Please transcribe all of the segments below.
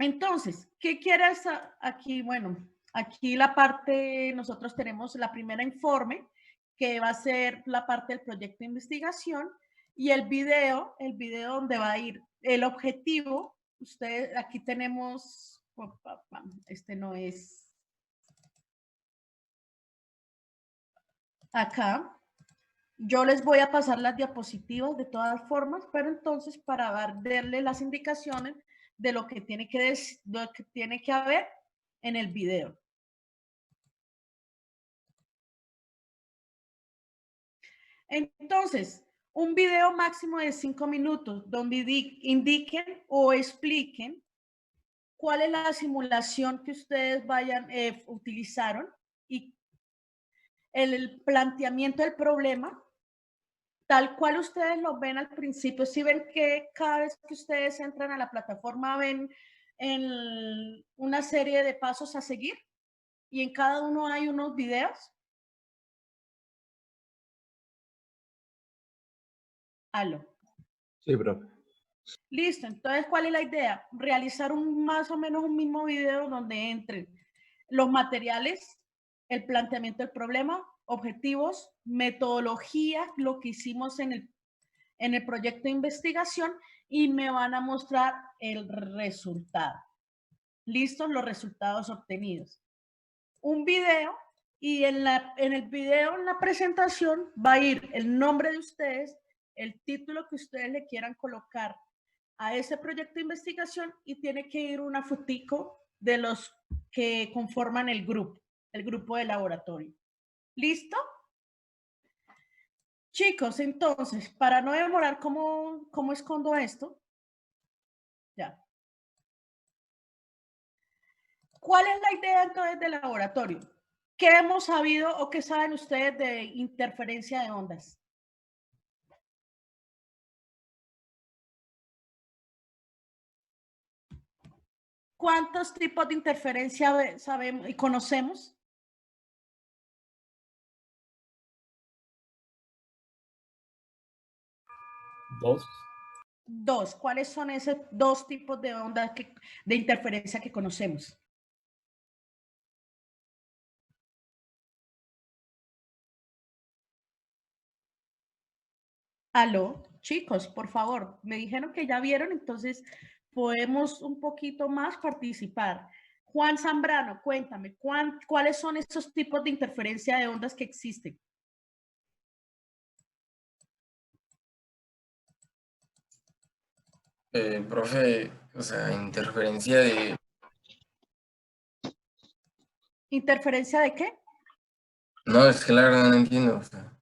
Entonces, ¿qué quieres aquí? Bueno, aquí la parte, nosotros tenemos la primera informe, que va a ser la parte del proyecto de investigación, y el video donde va a ir el objetivo. Ustedes, aquí tenemos, este no es, acá. Yo les voy a pasar las diapositivas de todas formas, pero entonces para darle las indicaciones de lo que tiene que haber en el video. Entonces, un video máximo de 5 minutos donde indiquen o expliquen cuál es la simulación que ustedes utilizaron y el planteamiento del problema, tal cual ustedes lo ven al principio. Si ven que cada vez que ustedes entran a la plataforma ven en una serie de pasos a seguir y en cada uno hay unos videos. Aló. Sí, profe. Listo, entonces, ¿cuál es la idea? Realizar más o menos un mismo video donde entren los materiales, el planteamiento del problema, objetivos, metodología, lo que hicimos en el proyecto de investigación, y me van a mostrar el resultado. ¿Listos? Los resultados obtenidos. Un video, y en el video, en la presentación, va a ir el nombre de ustedes, el título que ustedes le quieran colocar a ese proyecto de investigación, y tiene que ir una fotico de los que conforman el grupo de laboratorio. ¿Listo? Chicos, entonces, para no demorar, ¿cómo escondo esto? Ya. ¿Cuál es la idea entonces del laboratorio? ¿Qué hemos sabido o qué saben ustedes de interferencia de ondas? ¿Cuántos tipos de interferencia sabemos y conocemos? Dos. ¿Cuáles son esos dos tipos de ondas de interferencia que conocemos? Aló, chicos, por favor, me dijeron que ya vieron, entonces podemos un poquito más participar. Juan Zambrano, cuéntame, ¿cuáles son esos tipos de interferencia de ondas que existen? Profe, o sea, interferencia de... ¿Interferencia de qué? No, es que la verdad no entiendo. O sea,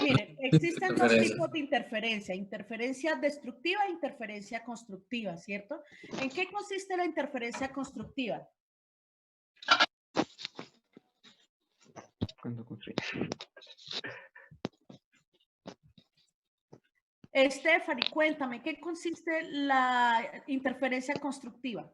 Miren, existen dos tipos de interferencia: interferencia destructiva e interferencia constructiva, ¿cierto? ¿En qué consiste la interferencia constructiva? Stephanie, cuéntame, ¿qué consiste la interferencia constructiva?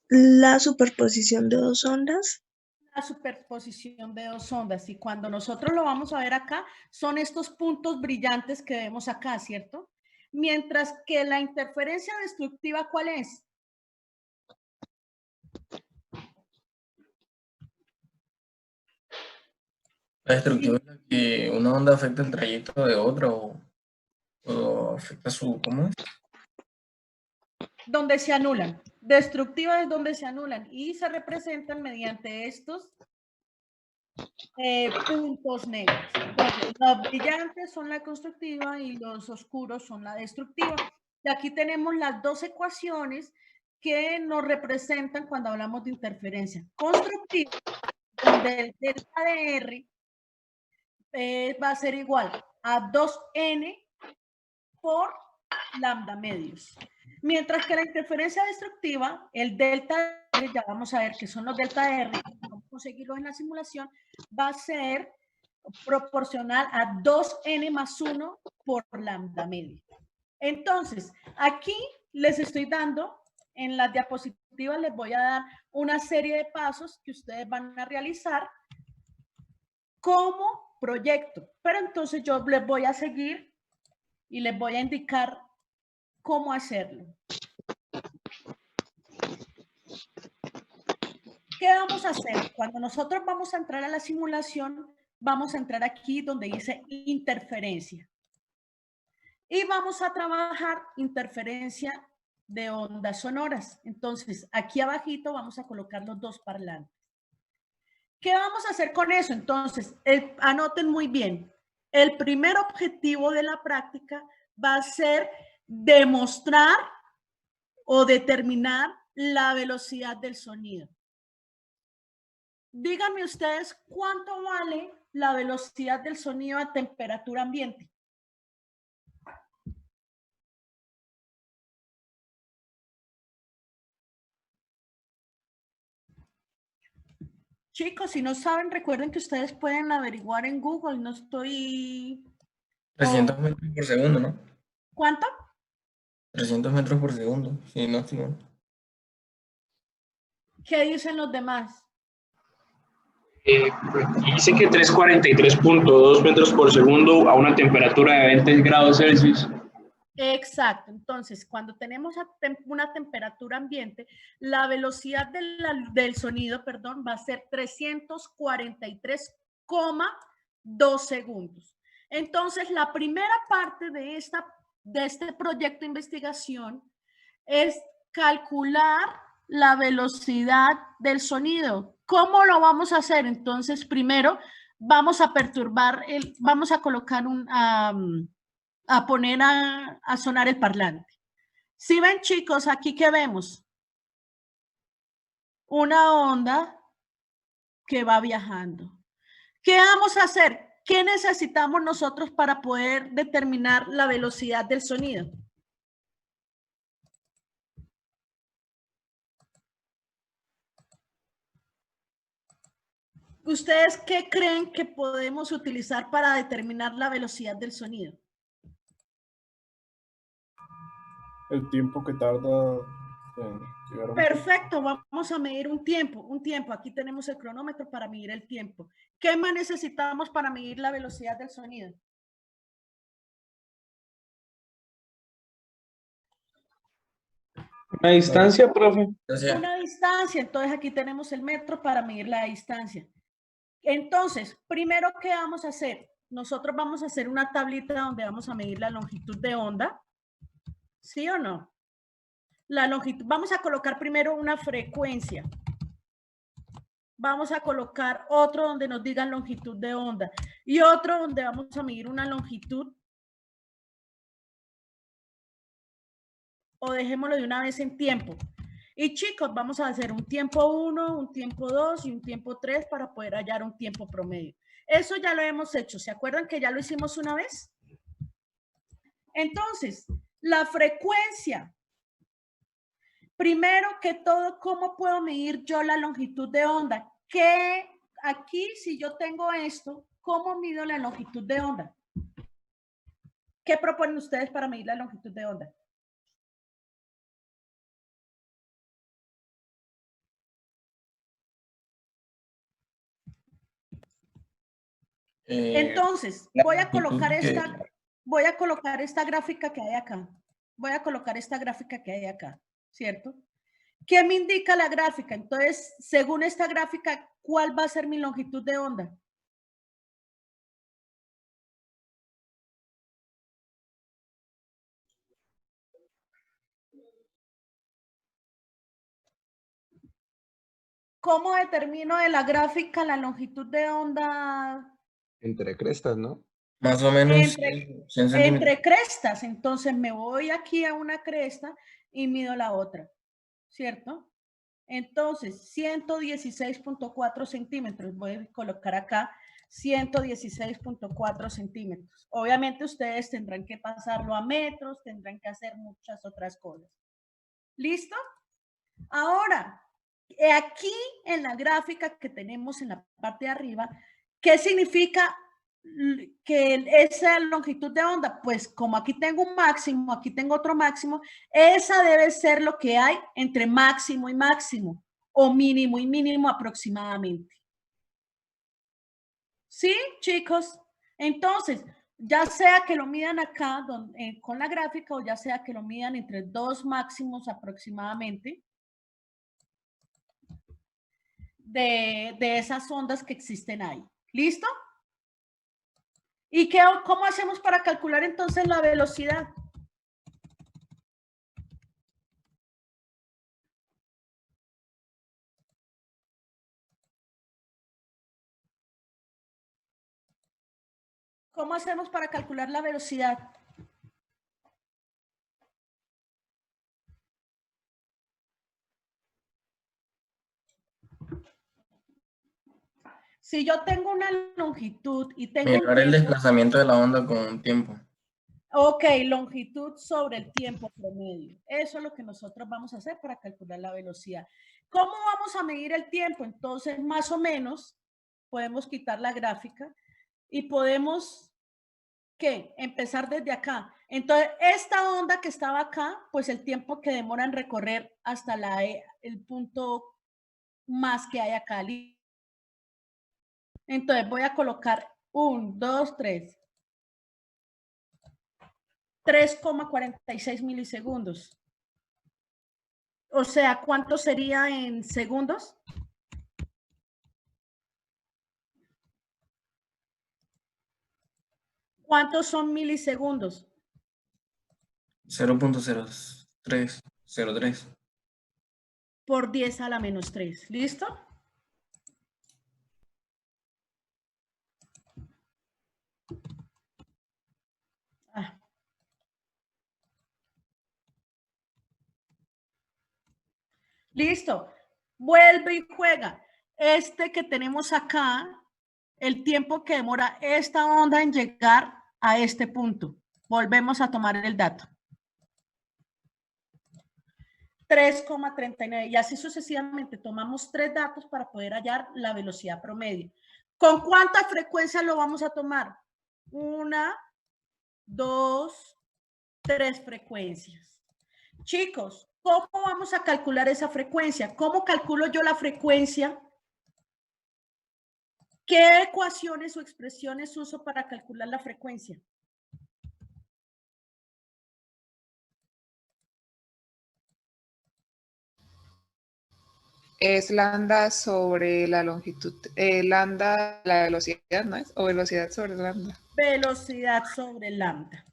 La superposición de dos ondas. La superposición de dos ondas, y cuando nosotros lo vamos a ver acá, son estos puntos brillantes que vemos acá, ¿cierto? Mientras que la interferencia destructiva, ¿cuál es? la destructiva es la que una onda afecta el trayecto de otra o afecta su... ¿Cómo es? Donde se anulan. Destructiva es donde se anulan y se representan mediante estos puntos negros. Entonces, los brillantes son la constructiva y los oscuros son la destructiva. Y aquí tenemos las dos ecuaciones que nos representan cuando hablamos de interferencia. Constructiva, donde el delta de R va a ser igual a 2n por lambda medios. Mientras que la interferencia destructiva, el delta R, ya vamos a ver que son los delta R, vamos a conseguirlos en la simulación, va a ser proporcional a 2n más 1 por lambda medio. Entonces, aquí les estoy dando, en las diapositivas les voy a dar una serie de pasos que ustedes van a realizar como proyecto. Pero entonces yo les voy a seguir y les voy a indicar cómo hacerlo. ¿Qué vamos a hacer? Cuando nosotros vamos a entrar a la simulación, vamos a entrar aquí donde dice interferencia. Y vamos a trabajar interferencia de ondas sonoras. Entonces, aquí abajito vamos a colocar los dos parlantes. ¿Qué vamos a hacer con eso? Entonces, anoten muy bien. El primer objetivo de la práctica va a ser demostrar o determinar la velocidad del sonido. Díganme ustedes cuánto vale la velocidad del sonido a temperatura ambiente. Chicos, si no saben, recuerden que ustedes pueden averiguar en Google. No estoy... 300 metros por segundo, ¿no? ¿Cuánto? 300 metros por segundo, sí, no estoy mal. ¿Qué dicen los demás? Dice que 343.2 metros por segundo a una temperatura de 20 grados Celsius. Exacto. Entonces, cuando tenemos una temperatura ambiente, la velocidad del sonido, perdón, va a ser 343,2 segundos. Entonces, la primera parte de este proyecto de investigación es calcular la velocidad del sonido. ¿Cómo lo vamos a hacer? Entonces, primero vamos a perturbar, vamos a colocar a poner a sonar el parlante. Si ven, chicos, aquí que vemos una onda que va viajando. ¿Qué vamos a hacer? ¿Qué necesitamos nosotros para poder determinar la velocidad del sonido? ¿Ustedes qué creen que podemos utilizar para determinar la velocidad del sonido? El tiempo que tarda en llegar a un Perfecto, vamos a medir un tiempo. Aquí tenemos el cronómetro para medir el tiempo. ¿Qué más necesitamos para medir la velocidad del sonido? ¿Una distancia, profe? Una distancia, entonces aquí tenemos el metro para medir la distancia. Entonces, primero, ¿qué vamos a hacer? Nosotros vamos a hacer una tablita donde vamos a medir la longitud de onda. ¿Sí o no? La longitud, vamos a colocar primero una frecuencia. Vamos a colocar otro donde nos digan longitud de onda y otro donde vamos a medir una longitud. O dejémoslo de una vez en tiempo. Y chicos, vamos a hacer un tiempo 1, un tiempo 2 y un tiempo 3 para poder hallar un tiempo promedio. Eso ya lo hemos hecho. ¿Se acuerdan que ya lo hicimos una vez? Entonces, la frecuencia. Primero que todo, ¿cómo puedo medir yo la longitud de onda? Que aquí, si yo tengo esto, ¿cómo mido la longitud de onda? ¿Qué proponen ustedes para medir la longitud de onda? Entonces, voy a colocar esta gráfica que hay acá. Voy a colocar esta gráfica que hay acá, ¿cierto? ¿Qué me indica la gráfica? Entonces, según esta gráfica, ¿cuál va a ser mi longitud de onda? ¿Cómo determino de la gráfica la longitud de onda? Entre crestas, ¿no? Más o menos 100 centímetros. Entre crestas. Entonces me voy aquí a una cresta y mido la otra, ¿cierto? Entonces, 116.4 centímetros. Voy a colocar acá 116.4 centímetros. Obviamente ustedes tendrán que pasarlo a metros, tendrán que hacer muchas otras cosas. ¿Listo? Ahora, aquí en la gráfica que tenemos en la parte de arriba, ¿qué significa que esa longitud de onda? Pues como aquí tengo un máximo, aquí tengo otro máximo, esa debe ser lo que hay entre máximo y máximo, o mínimo y mínimo aproximadamente. ¿Sí, chicos? Entonces, ya sea que lo midan acá con la gráfica o ya sea que lo midan entre 2 máximos aproximadamente de esas ondas que existen ahí. ¿Listo? ¿Y cómo hacemos para calcular entonces la velocidad? ¿Cómo hacemos para calcular la velocidad? Si yo tengo una longitud y tengo un Mirar el tiempo, desplazamiento de la onda con tiempo. ok, longitud sobre el tiempo promedio. Eso es lo que nosotros vamos a hacer para calcular la velocidad. ¿Cómo vamos a medir el tiempo? Entonces, más o menos, podemos quitar la gráfica y podemos, ¿qué? Empezar desde acá. Entonces, esta onda que estaba acá, pues el tiempo que demora en recorrer hasta el punto más que hay acá. Entonces, voy a colocar 1, 2, 3. 3,46 milisegundos. O sea, ¿cuánto sería en segundos? ¿Cuántos son milisegundos? 0.0303. Por 10 a la menos 3. ¿Listo? Ah. Listo. Vuelve y juega. Este que tenemos acá, el tiempo que demora esta onda en llegar a este punto. Volvemos a tomar el dato. 3,39 y así sucesivamente tomamos 3 datos para poder hallar la velocidad promedio. ¿Con cuánta frecuencia lo vamos a tomar? 1, 2, 3 frecuencias. Chicos, ¿cómo vamos a calcular esa frecuencia? ¿Cómo calculo yo la frecuencia? ¿Qué ecuaciones o expresiones uso para calcular la frecuencia? Es lambda sobre la longitud, lambda, la velocidad, ¿no es? O velocidad sobre lambda. Velocidad sobre lambda.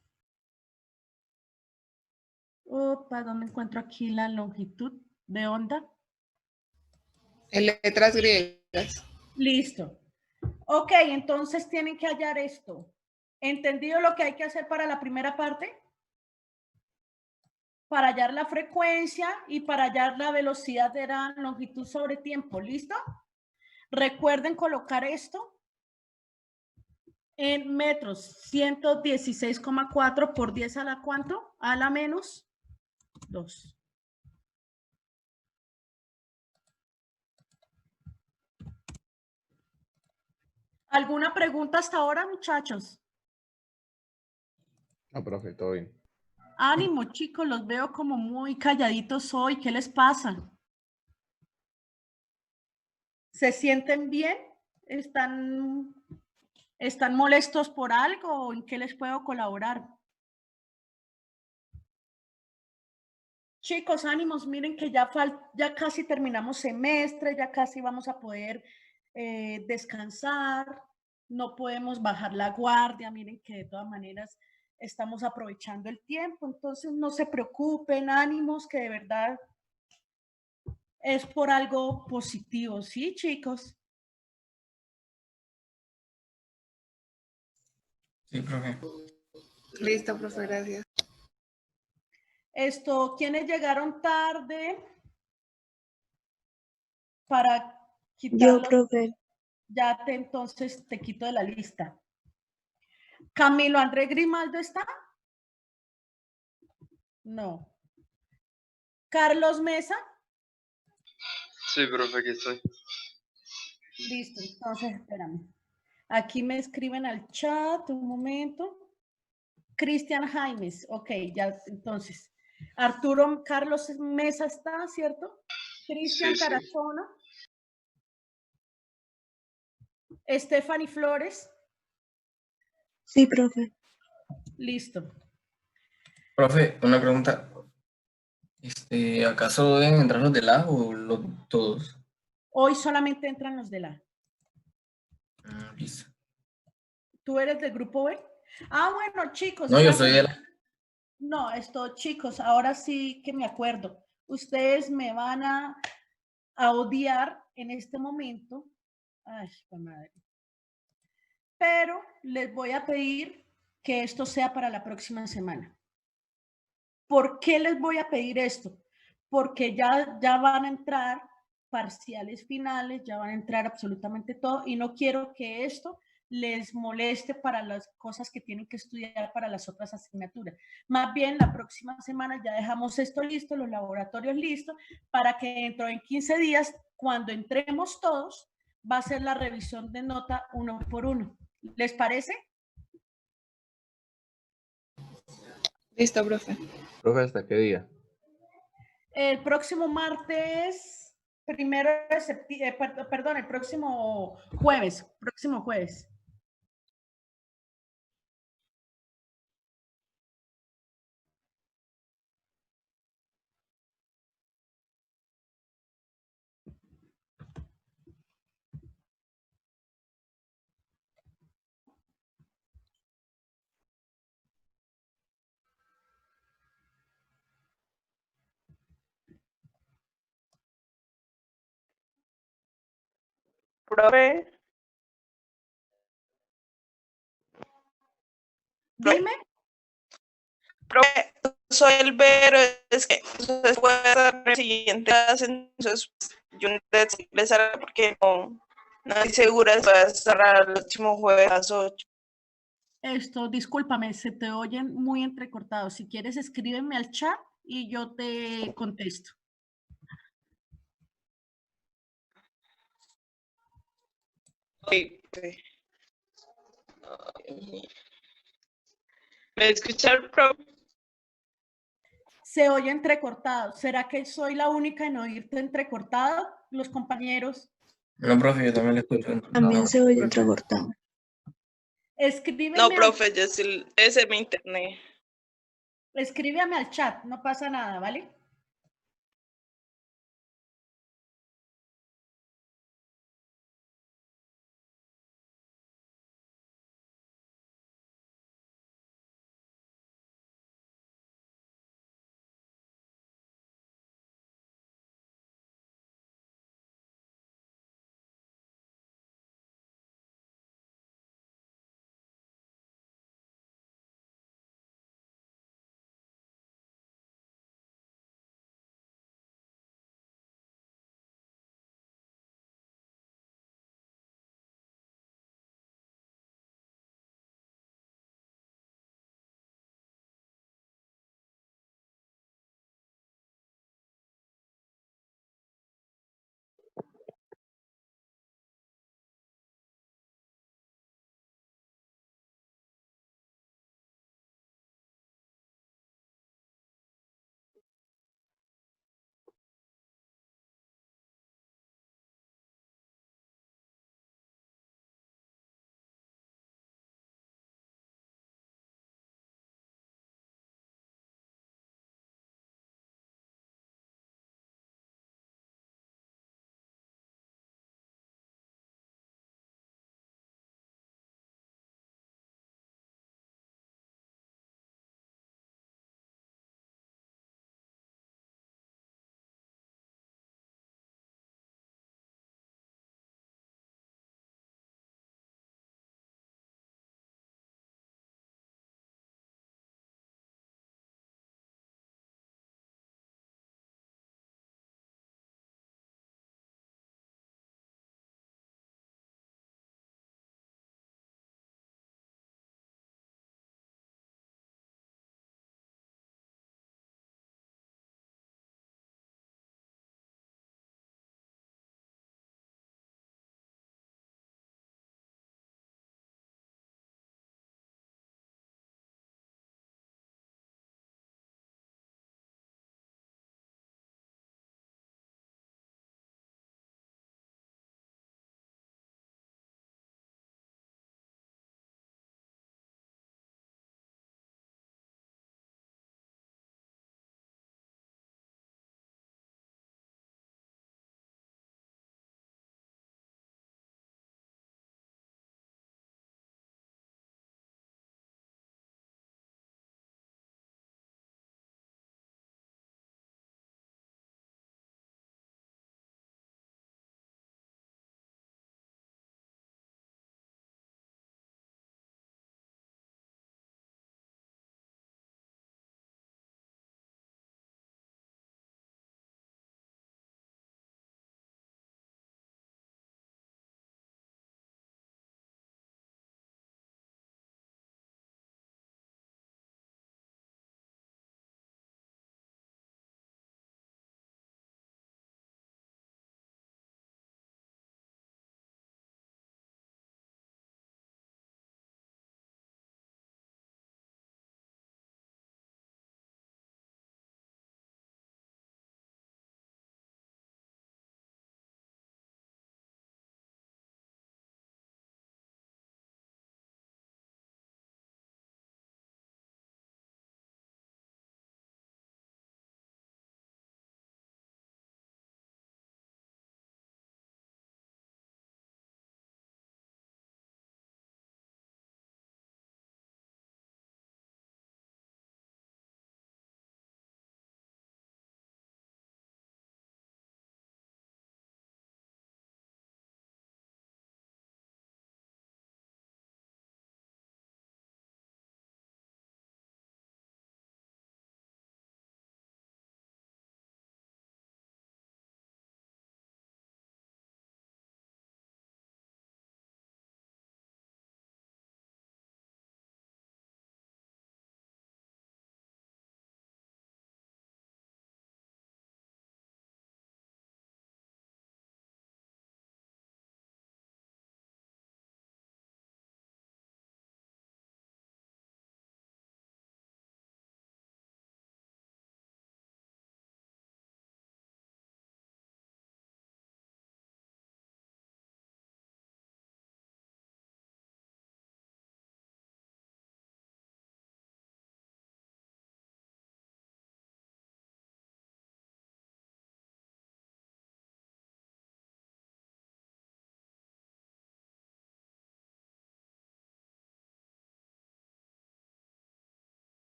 Opa, ¿dónde encuentro aquí la longitud de onda? En letras griegas. Listo. Ok, entonces tienen que hallar esto. ¿Entendido lo que hay que hacer para la primera parte? Para hallar la frecuencia y para hallar la velocidad de la longitud sobre tiempo. ¿Listo? Recuerden colocar esto en metros. 116,4 por 10 a la ¿cuánto? A la menos 2. ¿Alguna pregunta hasta ahora, muchachos? No, profe, todo bien. Ánimo, chicos, los veo como muy calladitos hoy. ¿Qué les pasa? ¿Se sienten bien? ¿Están molestos por algo? ¿En qué les puedo colaborar? Chicos, ánimos, miren que ya casi terminamos semestre, ya casi vamos a poder descansar, no podemos bajar la guardia, miren que de todas maneras estamos aprovechando el tiempo, entonces no se preocupen, ánimos, que de verdad es por algo positivo, ¿sí, chicos? Sí, profe. Listo, profe, gracias. ¿Quiénes llegaron tarde? Para Yo, quitarlos, profe. ya entonces te quito de la lista. ¿Camilo Andrés Grimaldo está? No. ¿Carlos Mesa? Sí, profe, aquí estoy. Listo, entonces espérame. Aquí me escriben al chat, un momento. Cristian Jaimes, ok, ya, entonces. Arturo Carlos Mesa está, ¿cierto? Cristian Sí, sí. Tarazona. Stephanie Flores, Sí, profe. listo. Profe, una pregunta. ¿Acaso deben entrar los de la o todos? Hoy solamente entran los de la. Listo. ¿Tú eres del grupo B? Ah, bueno, chicos. No, yo soy de la. No, chicos, ahora sí que me acuerdo. Ustedes me van a odiar en este momento. Ay, madre. Pero les voy a pedir que esto sea para la próxima semana. ¿Por qué les voy a pedir esto? Porque ya van a entrar parciales finales, ya van a entrar absolutamente todo y no quiero que esto les moleste para las cosas que tienen que estudiar para las otras asignaturas. Más bien, la próxima semana ya dejamos esto listo, los laboratorios listos, para que dentro de 15 días, cuando entremos todos, va a ser la revisión de nota uno por uno. ¿Les parece? Listo, profe. Profe, ¿hasta qué día? El próximo martes, primero de septiembre, perdón, el próximo jueves. Profe, Dime. profe, soy el Vero, es que entonces puede estar en el siguiente clase, entonces yo necesito ingresar porque no estoy segura si va a cerrar el último jueves a las 8. Discúlpame, se te oyen muy entrecortados. Si quieres, escríbeme al chat y yo te contesto. Sí. ¿Me escucharon, profe? Se oye entrecortado. ¿Será que soy la única en oírte entrecortado? Los compañeros. No, profe, yo también le escucho. También No, se oye entrecortado. Escríbeme, No, profe, yo sí, ese es mi internet. escríbeme al chat, no pasa nada, ¿vale?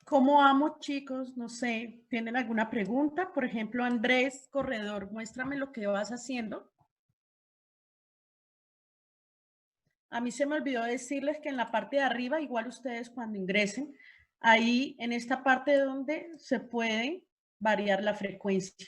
¿Cómo vamos, chicos? No sé, ¿tienen alguna pregunta? Por ejemplo, Andrés Corredor, muéstrame lo que vas haciendo. A mí se me olvidó decirles que en la parte de arriba, igual ustedes cuando ingresen, ahí en esta parte donde se puede variar la frecuencia.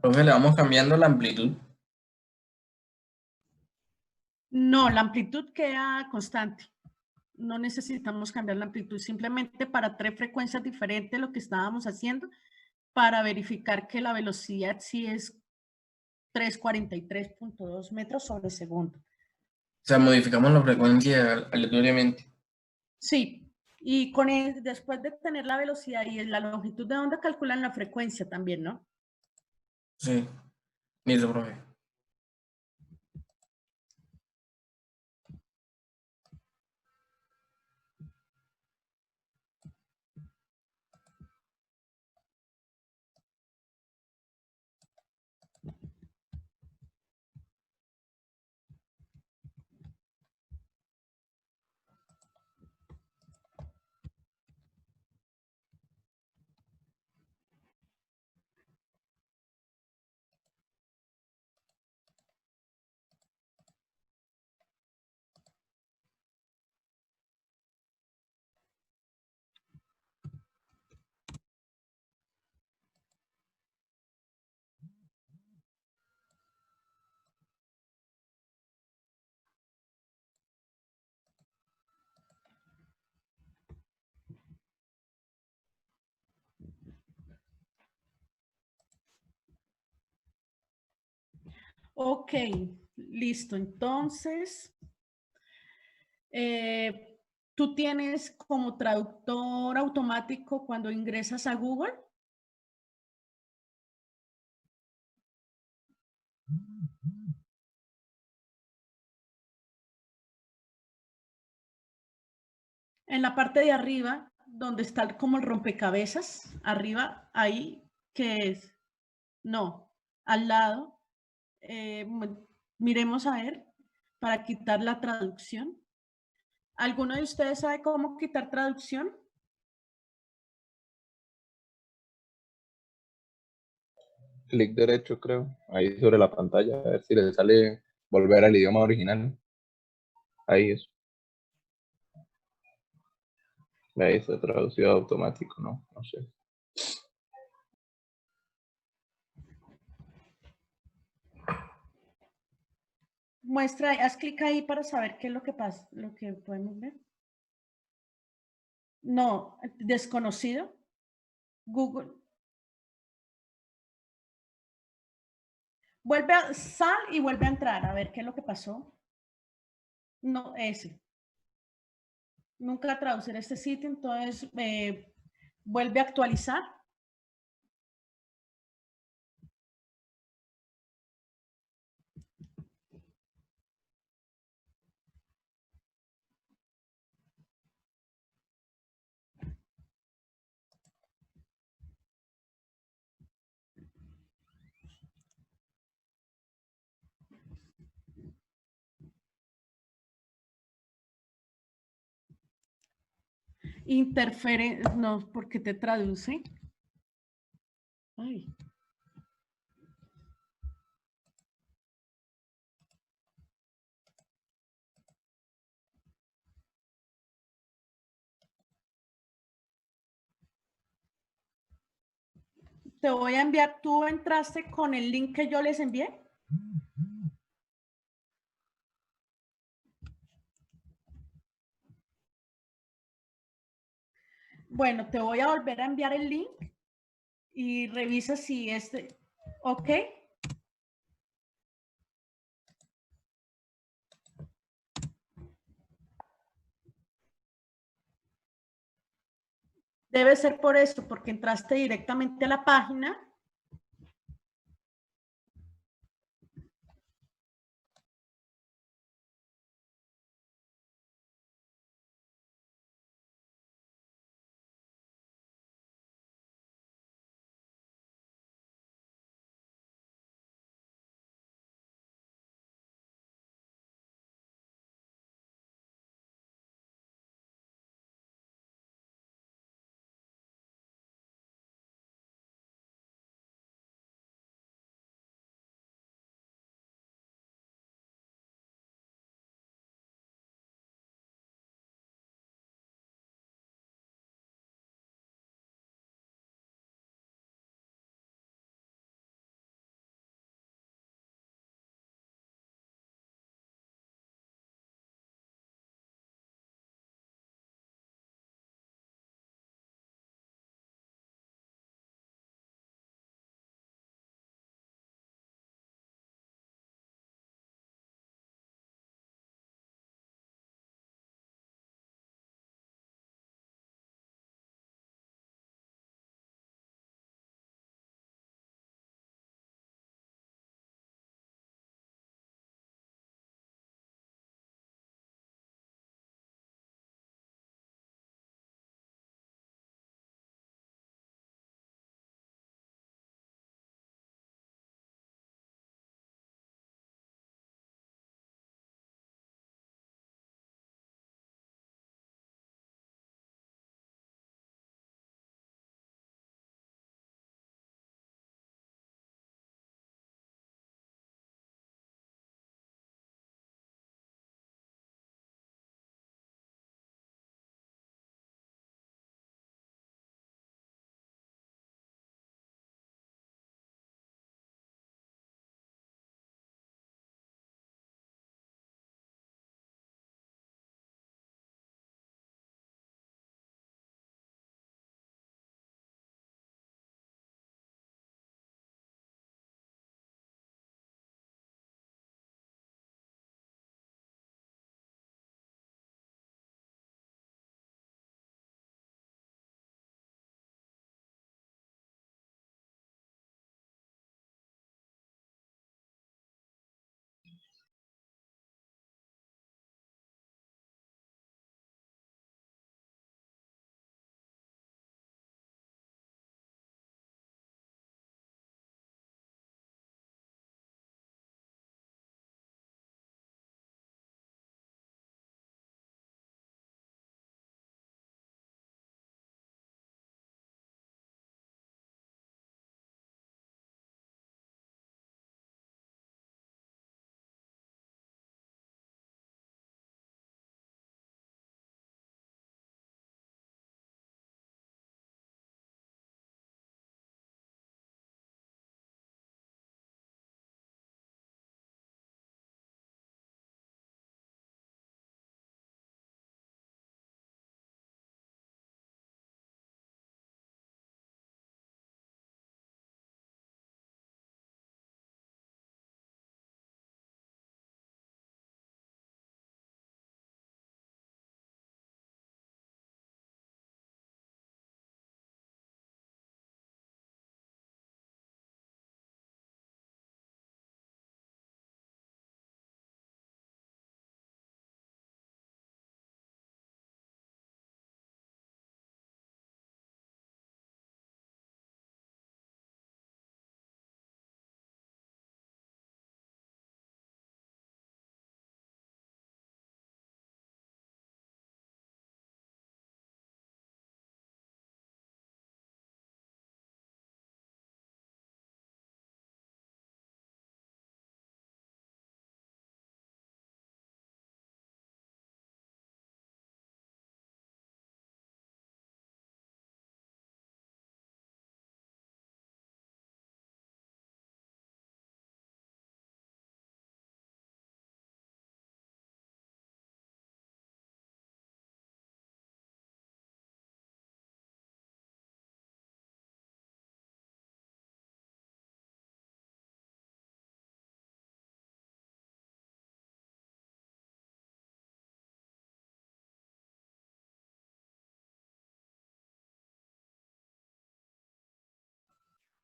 Profe, le vamos cambiando la amplitud. No, la amplitud queda constante. No necesitamos cambiar la amplitud, simplemente para 3 frecuencias diferentes lo que estábamos haciendo para verificar que la velocidad sí es 343.2 metros sobre segundo. O sea, modificamos la frecuencia aleatoriamente. Sí, y después de tener la velocidad y la longitud de onda, calculan la frecuencia también, ¿no? Sí, listo, profe. Ok, listo. Entonces, tú tienes como traductor automático cuando ingresas a Google. En la parte de arriba, donde está como el rompecabezas, arriba, ahí, ¿qué es? No, al lado. Miremos a ver, para quitar la traducción. ¿Alguno de ustedes sabe cómo quitar traducción? Clic derecho, creo, ahí sobre la pantalla, a ver si le sale volver al idioma original. Ahí es. Ahí está traducido automático, ¿no? No sé. Muestra, haz clic ahí para saber qué es lo que pasa, lo que podemos ver. No, desconocido. Google. Sal y vuelve a entrar a ver qué es lo que pasó. No, ese. Nunca traducir este sitio, entonces vuelve a actualizar. No, porque te traduce. Ay. Te voy a enviar, ¿tú entraste con el link que yo les envié? Bueno, te voy a volver a enviar el link y revisa si ok. Debe ser por eso, porque entraste directamente a la página.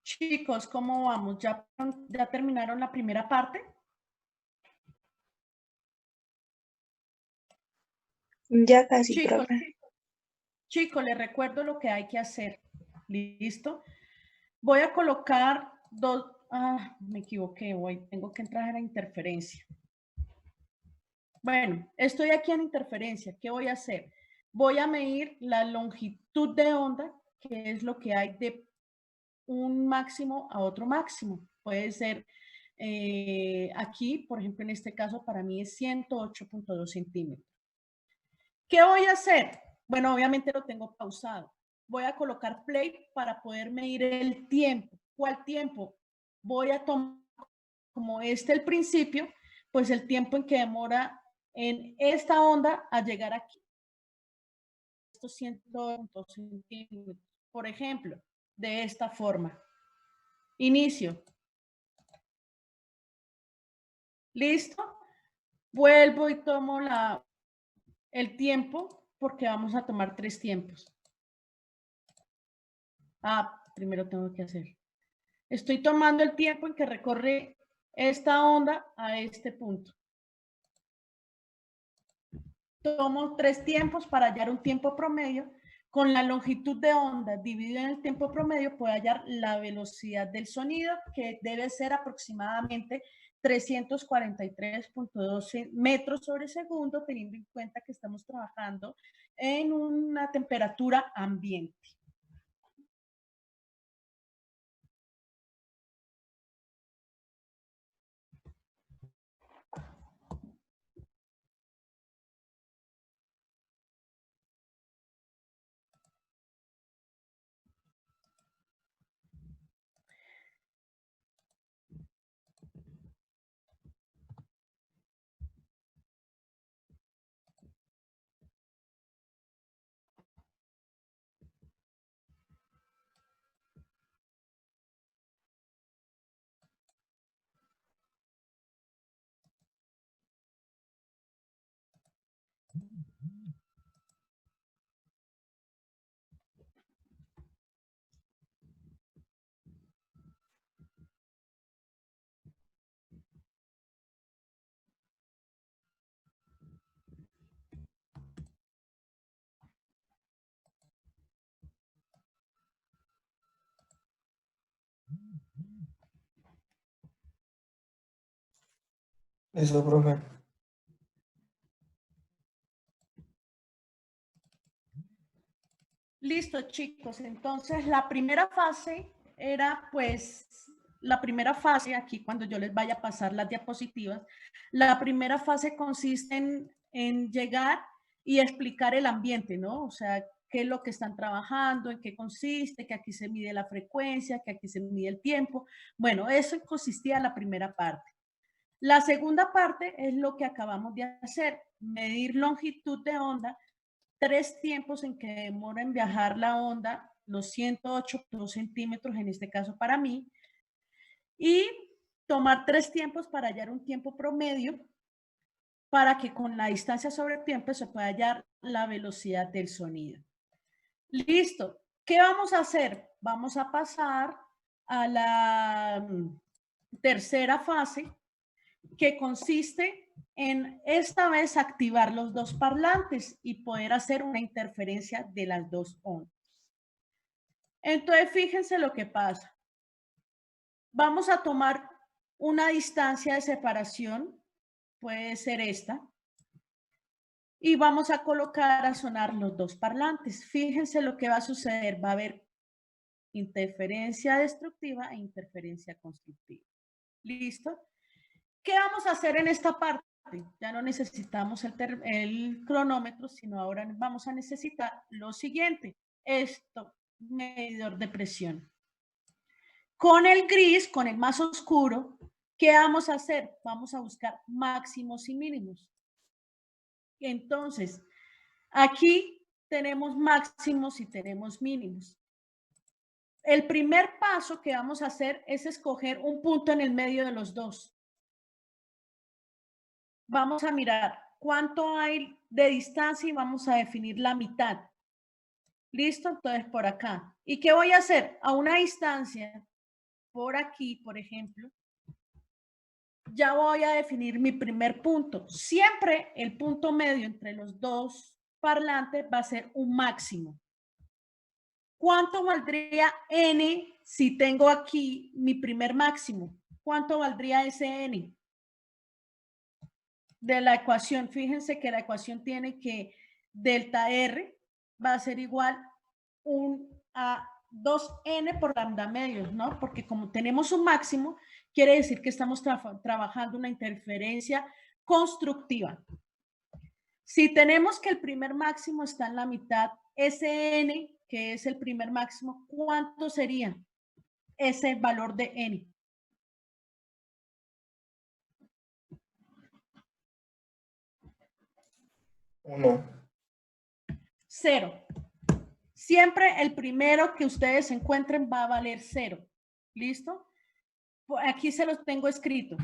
Chicos, ¿cómo vamos? ¿Ya terminaron la primera parte? Ya casi, profe. Chicos, les recuerdo lo que hay que hacer. ¿Listo? Voy a colocar dos... me equivoqué, tengo que entrar a interferencia. Bueno, estoy aquí en interferencia. ¿Qué voy a hacer? Voy a medir la longitud de onda, que es lo que hay de un máximo a otro máximo. Puede ser aquí, por ejemplo, en este caso, para mí es 108.2 centímetros. ¿Qué voy a hacer? Bueno, obviamente lo tengo pausado. Voy a colocar play para poder medir el tiempo. ¿Cuál tiempo? Voy a tomar como el principio, pues el tiempo en que demora en esta onda a llegar aquí. Estos 102 centímetros. Por ejemplo, de esta forma. Inicio. ¿Listo? Vuelvo y tomo el tiempo porque vamos a tomar 3 tiempos. Primero tengo que hacer. Estoy tomando el tiempo en que recorre esta onda a este punto. Tomo 3 tiempos para hallar un tiempo promedio. Con la longitud de onda dividida en el tiempo promedio puedo hallar la velocidad del sonido, que debe ser aproximadamente 343.12 metros sobre segundo, teniendo en cuenta que estamos trabajando en una temperatura ambiente. Eso, profe. Listo, chicos. Entonces, la primera fase era, pues, la primera fase, aquí cuando yo les vaya a pasar las diapositivas, la primera fase consiste en llegar y explicar el ambiente, ¿no? O sea, qué es lo que están trabajando, en qué consiste, que aquí se mide la frecuencia, que aquí se mide el tiempo. Bueno, eso consistía en la primera parte. La segunda parte es lo que acabamos de hacer, medir longitud de onda, 3 tiempos en que demora en viajar la onda, los 108.2 centímetros en este caso para mí, y tomar 3 tiempos para hallar un tiempo promedio para que con la distancia sobre el tiempo se pueda hallar la velocidad del sonido. Listo. ¿Qué vamos a hacer? Vamos a pasar a la tercera fase, que consiste en esta vez activar los dos parlantes y poder hacer una interferencia de las dos ondas. Entonces, fíjense lo que pasa. Vamos a tomar una distancia de separación, puede ser esta, y vamos a colocar a sonar los dos parlantes. Fíjense lo que va a suceder. Va a haber interferencia destructiva e interferencia constructiva. ¿Listo? ¿Qué vamos a hacer en esta parte? Ya no necesitamos el cronómetro, sino ahora vamos a necesitar lo siguiente. Medidor de presión. Con el gris, con el más oscuro, ¿qué vamos a hacer? Vamos a buscar máximos y mínimos. Entonces, aquí tenemos máximos y tenemos mínimos. El primer paso que vamos a hacer es escoger un punto en el medio de los dos. Vamos a mirar cuánto hay de distancia y vamos a definir la mitad. ¿Listo? Entonces, por acá. ¿Y qué voy a hacer? A una distancia por aquí, por ejemplo, ya voy a definir mi primer punto. Siempre el punto medio entre los dos parlantes va a ser un máximo. ¿Cuánto valdría n si tengo aquí mi primer máximo? ¿Cuánto valdría ese n? De la ecuación, fíjense que la ecuación tiene que delta R va a ser igual a 2n por lambda medios, ¿no? Porque como tenemos un máximo, quiere decir que estamos trabajando una interferencia constructiva. Si tenemos que el primer máximo está en la mitad, ese n, que es el primer máximo, ¿cuánto sería ese valor de n? Uno. 0. Siempre el primero que ustedes encuentren va a valer 0. ¿Listo? Aquí se los tengo escrito.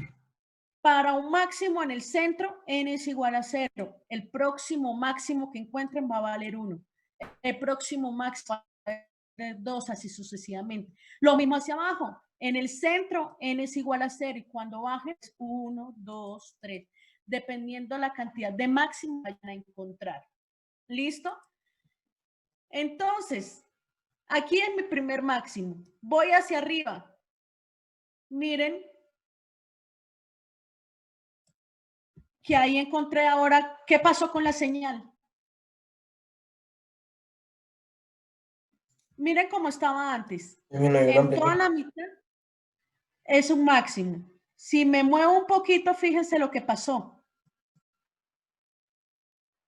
Para un máximo en el centro, n es igual a 0. El próximo máximo que encuentren va a valer 1. El próximo máximo va a valer 2, así sucesivamente. Lo mismo hacia abajo. En el centro, n es igual a 0 y cuando baje es 1, 2, 3. Dependiendo la cantidad de máximo que vayan a encontrar. ¿Listo? Entonces, aquí es mi primer máximo. Voy hacia arriba. Miren que ahí encontré ahora, ¿qué pasó con la señal? Miren cómo estaba antes. En toda la mitad es un máximo. Si me muevo un poquito, fíjense lo que pasó.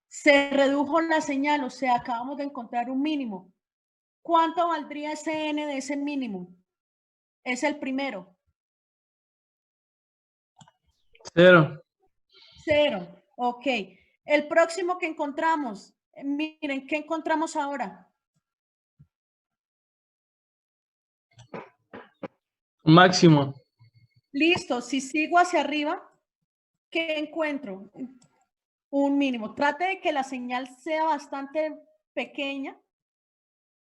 Se redujo la señal, o sea, acabamos de encontrar un mínimo. ¿Cuánto valdría ese n de ese mínimo? Es el primero. 0. 0. Ok. El próximo que encontramos, miren, ¿qué encontramos ahora? Máximo. Listo. Si sigo hacia arriba, ¿qué encuentro? Un mínimo. Trate de que la señal sea bastante pequeña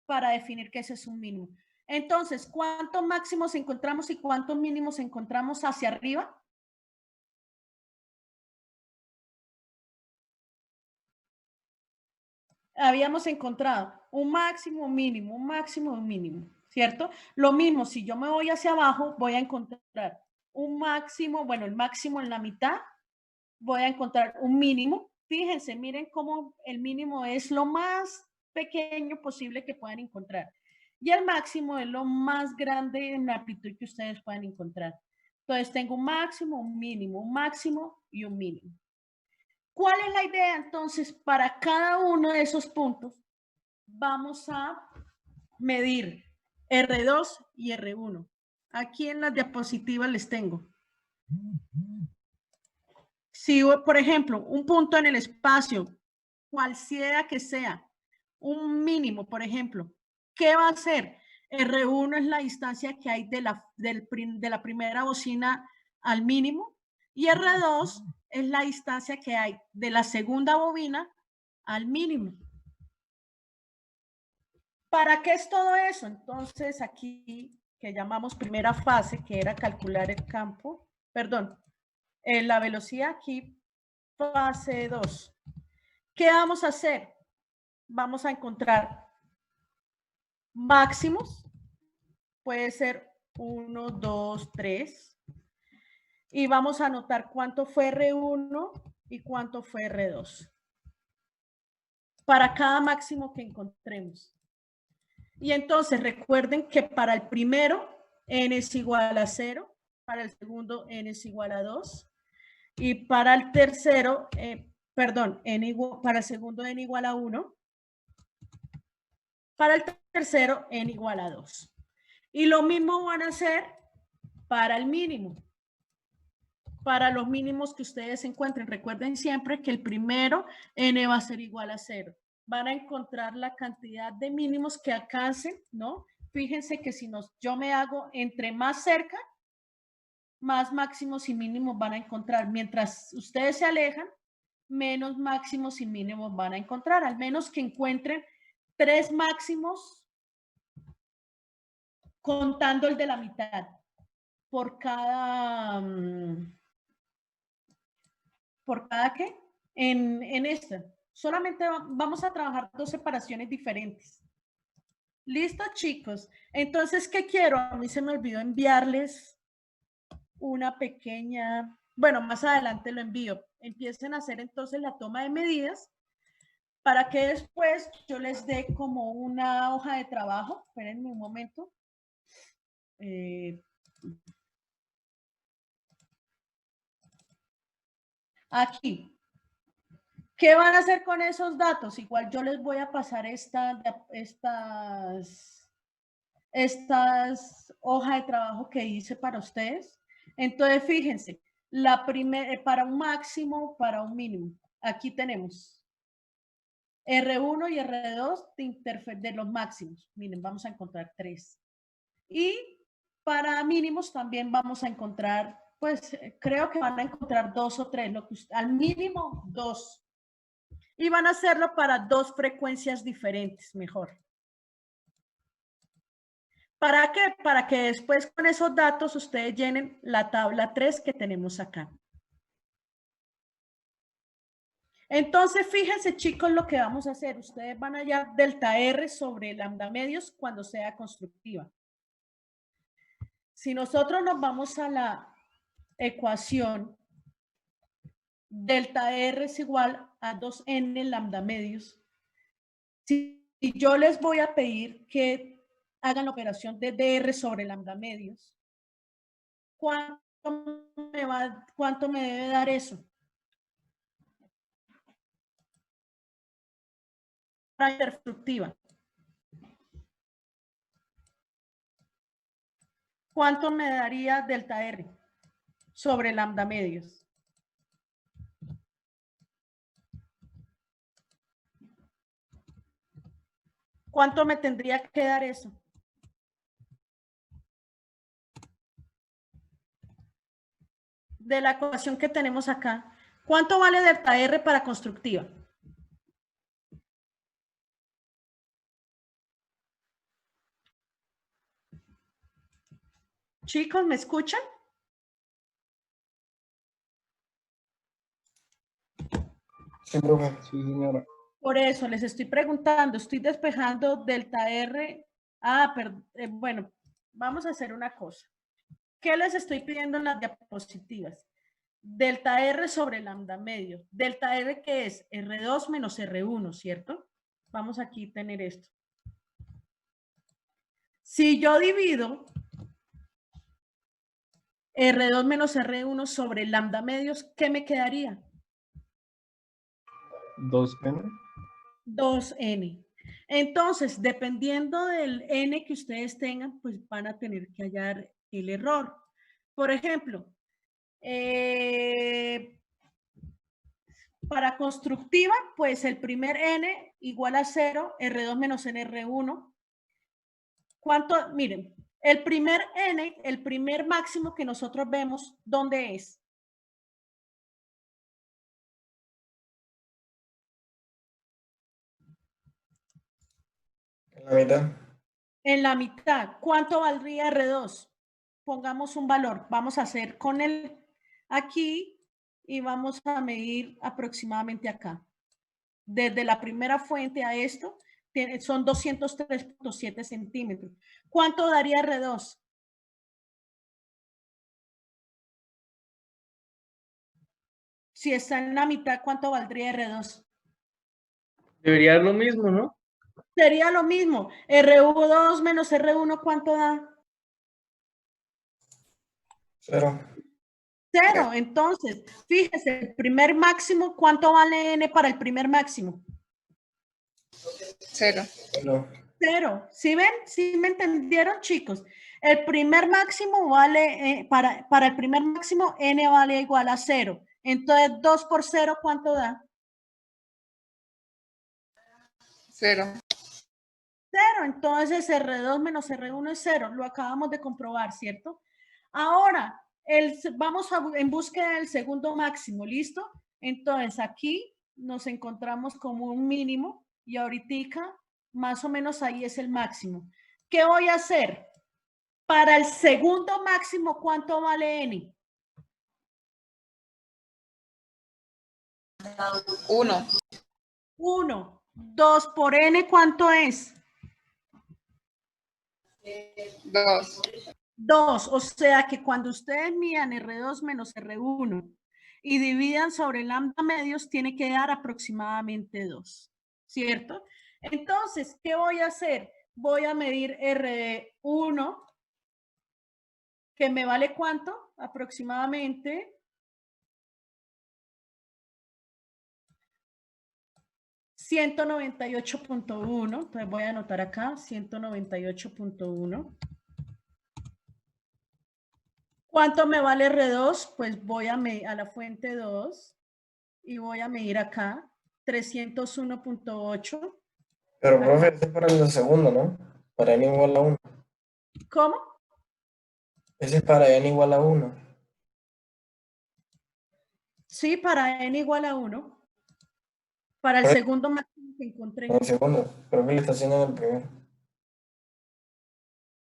para definir que ese es un mínimo. Entonces, ¿cuántos máximos encontramos y cuántos mínimos encontramos hacia arriba? Habíamos encontrado un máximo, un mínimo, un máximo, un mínimo, ¿cierto? Lo mismo, si yo me voy hacia abajo, voy a encontrar un máximo, bueno, el máximo en la mitad, voy a encontrar un mínimo. Fíjense, miren cómo el mínimo es lo más pequeño posible que puedan encontrar. Y el máximo es lo más grande en la amplitud que ustedes puedan encontrar. Entonces, tengo un máximo, un mínimo, un máximo y un mínimo. ¿Cuál es la idea? Entonces, para cada uno de esos puntos, vamos a medir R2 y R1. Aquí en las diapositivas les tengo. Si, por ejemplo, un punto en el espacio, cual sea que sea, un mínimo, por ejemplo, ¿qué va a hacer? R1 es la distancia que hay de la primera bocina al mínimo y R2 es la distancia que hay de la segunda bobina al mínimo. ¿Para qué es todo eso? Entonces, aquí que llamamos primera fase, que era calcular el campo, perdón, la velocidad aquí, fase 2. ¿Qué vamos a hacer? Vamos a encontrar máximos, puede ser 1, 2, 3, y vamos a anotar cuánto fue R1 y cuánto fue R2 para cada máximo que encontremos. Y entonces recuerden que para el primero n es igual a 0, para el segundo n es igual a 2 y para el tercero, para el segundo n igual a 1, para el tercero n igual a 2. Y lo mismo van a hacer para el mínimo. Para los mínimos que ustedes encuentren, recuerden siempre que el primero n va a ser igual a 0. Van a encontrar la cantidad de mínimos que alcancen, ¿no? Fíjense que si yo me hago entre más cerca, más máximos y mínimos van a encontrar. Mientras ustedes se alejan, menos máximos y mínimos van a encontrar, al menos que encuentren 3 máximos contando el de la mitad. por cada, ¿qué? En esta. Solamente vamos a trabajar 2 separaciones diferentes. ¿Listo, chicos? Entonces, ¿qué quiero? A mí se me olvidó enviarles una pequeña, bueno, más adelante lo envío. Empiecen a hacer entonces la toma de medidas para que después yo les dé como una hoja de trabajo. Espérenme un momento. Aquí. ¿Qué van a hacer con esos datos? Igual yo les voy a pasar estas hojas de trabajo que hice para ustedes. Entonces, fíjense, para un máximo, para un mínimo. Aquí tenemos R1 y R2 de los máximos. Miren, vamos a encontrar 3. Y para mínimos también vamos a encontrar, pues creo que van a encontrar 2 o 3, al mínimo 2. Y van a hacerlo para 2 frecuencias diferentes, mejor. ¿Para qué? Para que después con esos datos ustedes llenen la tabla 3 que tenemos acá. Entonces, fíjense, chicos, lo que vamos a hacer. Ustedes van a hallar delta R sobre lambda medios cuando sea constructiva. Si nosotros nos vamos a la ecuación, delta R es igual a 2n lambda medios. Si yo les voy a pedir que hagan la operación de dr sobre lambda medios, ¿cuánto me debe dar eso? Para interfructiva. ¿Cuánto me daría delta R sobre lambda medios? ¿Cuánto me tendría que dar eso? De la ecuación que tenemos acá. ¿Cuánto vale delta R para constructiva? Chicos, ¿me escuchan? Sí, profe. Sí, señora. Por eso les estoy preguntando, estoy despejando delta R. Bueno, vamos a hacer una cosa. ¿Qué les estoy pidiendo en las diapositivas? Delta R sobre lambda medio. Delta R, ¿qué es? R2 menos R1, ¿cierto? Vamos aquí a tener esto. Si yo divido R2 menos R1 sobre lambda medios, ¿qué me quedaría? 2n. 2n. Entonces, dependiendo del n que ustedes tengan, pues van a tener que hallar el error. Por ejemplo, para constructiva, pues el primer n igual a 0, R2 menos NR1. ¿Cuánto? Miren, el primer n, el primer máximo que nosotros vemos, ¿dónde es? En la mitad. En la mitad. ¿Cuánto valdría R2? Pongamos un valor. Vamos a hacer con el aquí y vamos a medir aproximadamente acá. Desde la primera fuente a esto son 203.7 centímetros. ¿Cuánto daría R2? Si está en la mitad, ¿cuánto valdría R2? Debería ser lo mismo, ¿no? Sería lo mismo. R2 menos R1, ¿cuánto da? 0. 0. Entonces, fíjese, el primer máximo, ¿cuánto vale n para el primer máximo? 0. 0. ¿Sí ven? ¿Sí me entendieron, chicos? El primer máximo vale, para el primer máximo, n vale igual a 0. Entonces, 2 por 0, ¿cuánto da? 0. 0. Entonces, R2 menos R1 es 0. Lo acabamos de comprobar, ¿cierto? Ahora, vamos en búsqueda del segundo máximo, ¿listo? Entonces, aquí nos encontramos como un mínimo y ahorita más o menos ahí es el máximo. ¿Qué voy a hacer? Para el segundo máximo, ¿cuánto vale n? 1. 1. 2 por n, ¿cuánto es? 2. 2. O sea que cuando ustedes midan R2 menos R1 y dividan sobre lambda medios, tiene que dar aproximadamente 2. ¿Cierto? Entonces, ¿qué voy a hacer? Voy a medir R1, que me vale ¿cuánto? Aproximadamente 198.1. Entonces voy a anotar acá 198.1. ¿Cuánto me vale R2? Pues voy a la fuente 2 y voy a medir acá 301.8. Pero, profe, ese es para el segundo, ¿no? Para n igual a 1. ¿Cómo? Ese es para n igual a 1. Sí, para n igual a 1. Para el segundo máximo que encontré. En el segundo, creo que le está haciendo en el primero.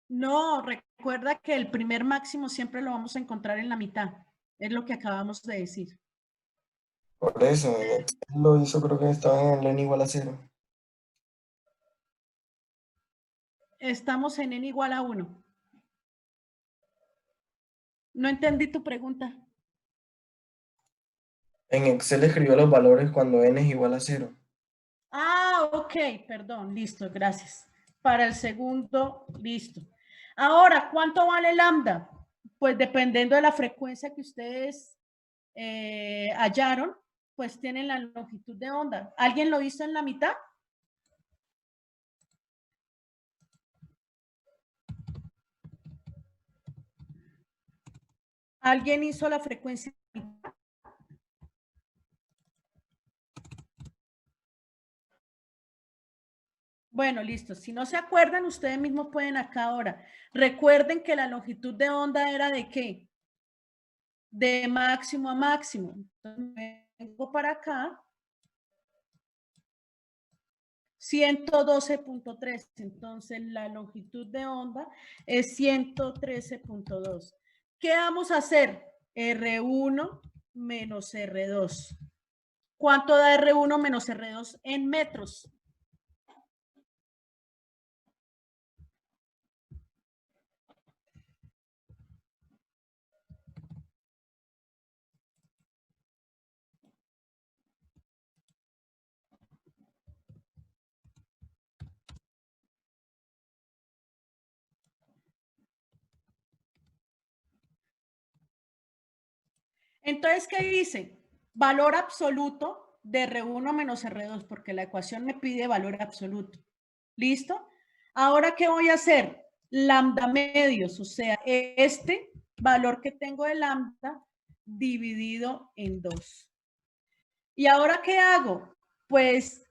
No, recuerda que el primer máximo siempre lo vamos a encontrar en la mitad. Es lo que acabamos de decir. Por eso, en Excel lo hizo, creo que estaba en el n igual a 0. Estamos en n igual a 1. No entendí tu pregunta. En Excel escribió los valores cuando n es igual a 0. Ah, ok, perdón, listo, gracias. Para el segundo, listo. Ahora, ¿cuánto vale lambda? Pues dependiendo de la frecuencia que ustedes hallaron, pues tienen la longitud de onda. ¿Alguien lo hizo en la mitad? ¿Alguien hizo la frecuencia? Bueno, listo. Si no se acuerdan, ustedes mismos pueden acá ahora. Recuerden que la longitud de onda era ¿de qué? De máximo a máximo. Entonces, vengo para acá. 112.3. Entonces, la longitud de onda es 113.2. ¿Qué vamos a hacer? R1 menos R2. ¿Cuánto da R1 menos R2 en metros? Entonces, ¿qué dice? Valor absoluto de R1 menos R2, porque la ecuación me pide valor absoluto. ¿Listo? Ahora, ¿qué voy a hacer? Lambda medios, o sea, este valor que tengo de lambda dividido en 2. ¿Y ahora qué hago? Pues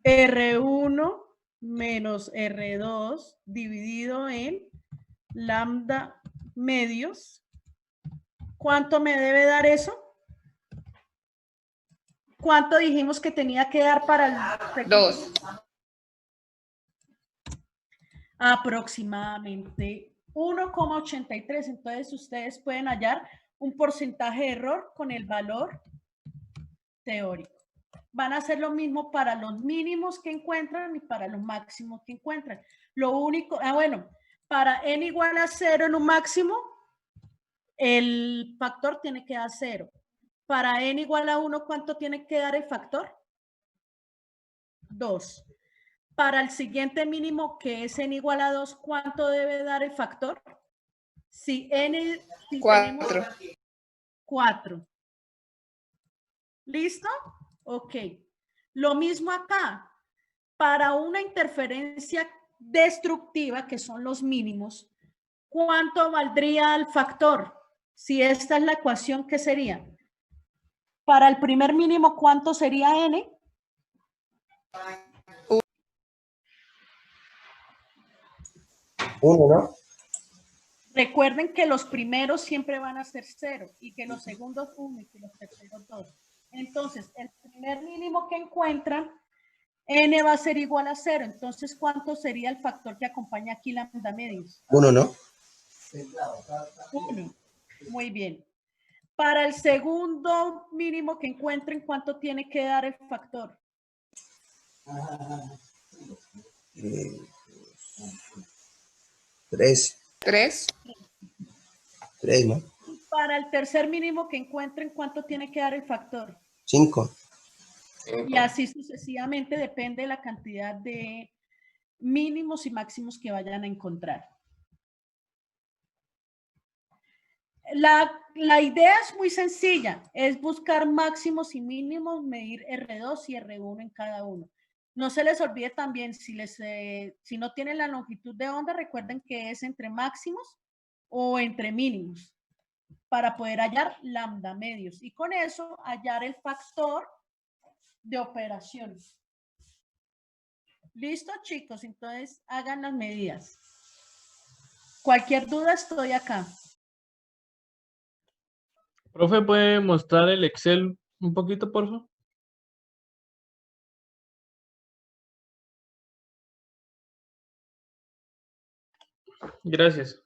R1 menos R2 dividido en lambda medios. ¿Cuánto me debe dar eso? ¿Cuánto dijimos que tenía que dar para el 2. Aproximadamente 1,83. Entonces ustedes pueden hallar un porcentaje de error con el valor teórico. Van a hacer lo mismo para los mínimos que encuentran y para los máximos que encuentran. Lo único, bueno, para n igual a 0 en un máximo, el factor tiene que dar 0. Para n igual a 1, ¿cuánto tiene que dar el factor? 2. Para el siguiente mínimo, que es n igual a 2, ¿cuánto debe dar el factor? Si n... Si 4. 4. ¿Listo? Ok. Lo mismo acá. Para una interferencia destructiva, que son los mínimos, ¿cuánto valdría el factor? Si esta es la ecuación, ¿qué sería? Para el primer mínimo, ¿cuánto sería n? 1, ¿no? Recuerden que los primeros siempre van a ser 0 y que los segundos 1 y que los terceros 2. Entonces, el primer mínimo que encuentran N va a ser igual a 0. Entonces, ¿cuánto sería el factor que acompaña aquí lambda medios? 1, ¿no? 1. Muy bien. Para el segundo mínimo que encuentren, ¿cuánto tiene que dar el factor? 3. 3. 3, ¿no? Para el tercer mínimo que encuentren, ¿cuánto tiene que dar el factor? 5. Y así sucesivamente, depende de la cantidad de mínimos y máximos que vayan a encontrar. La idea es muy sencilla, es buscar máximos y mínimos, medir R2 y R1 en cada uno. No se les olvide también, si no tienen la longitud de onda, recuerden que es entre máximos o entre mínimos para poder hallar lambda medios y con eso hallar el factor de operación. ¿Listo, chicos? Entonces, hagan las medidas. Cualquier duda, estoy acá. Profe, ¿puede mostrar el Excel un poquito, por favor? Gracias.